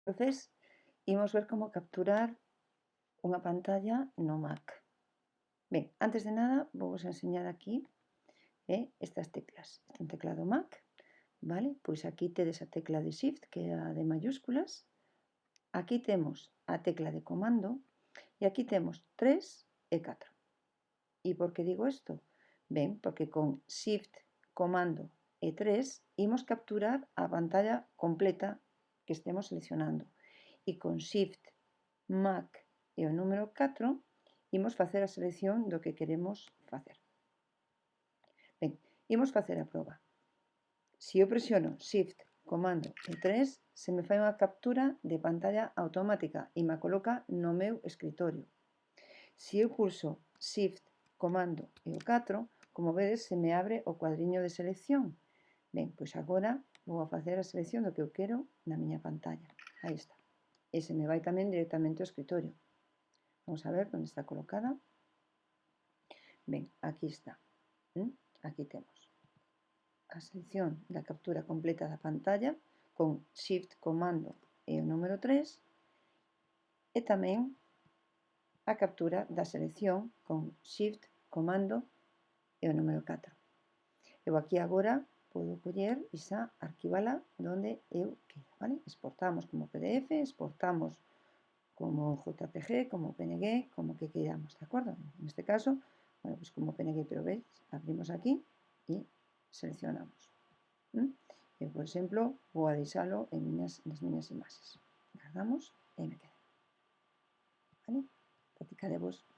Entonces, imos ver como capturar unha pantalla no Mac. Ben, antes de nada, vou vos enseñar aquí estas teclas. Este é un teclado Mac, vale? Pois aquí tedes a tecla de Shift, que é a de mayúsculas. Aquí temos a tecla de comando e aquí temos 3 e 4. E por que digo isto? Ben, porque con Shift, comando e 3 imos capturar a pantalla completa que estemos seleccionando. E con Shift, Mac e o número 4 imos facer a selección do que queremos facer. Ben, imos facer a proba. Se eu presiono Shift, comando e 3, se me fai unha captura de pantalla automática e me coloca no meu escritorio. Se eu pulso Shift, comando e o 4, como vedes, se me abre o cuadriño de selección. Ben, pois agora vou a facer a selección do que eu quero na miña pantalla. Aí está. E se me vai tamén directamente ao escritorio. Vamos a ver onde está colocada. Ben, aquí está. Aquí temos a selección da captura completa da pantalla con Shift, comando e o número 3 e tamén a captura da selección con Shift, comando e o número 4. Eu aquí agora podo coller e xa arquivala donde eu quero, vale? Exportamos como PDF, exportamos como JPG, como PNG, como que queiramos, de acordo? En este caso, bueno, pues como PNG, pero veis, abrimos aquí e seleccionamos. Eu, por exemplo, vou a deixalo nas miñas imaxes. Guardamos e me queda. Vale? Practicadevos.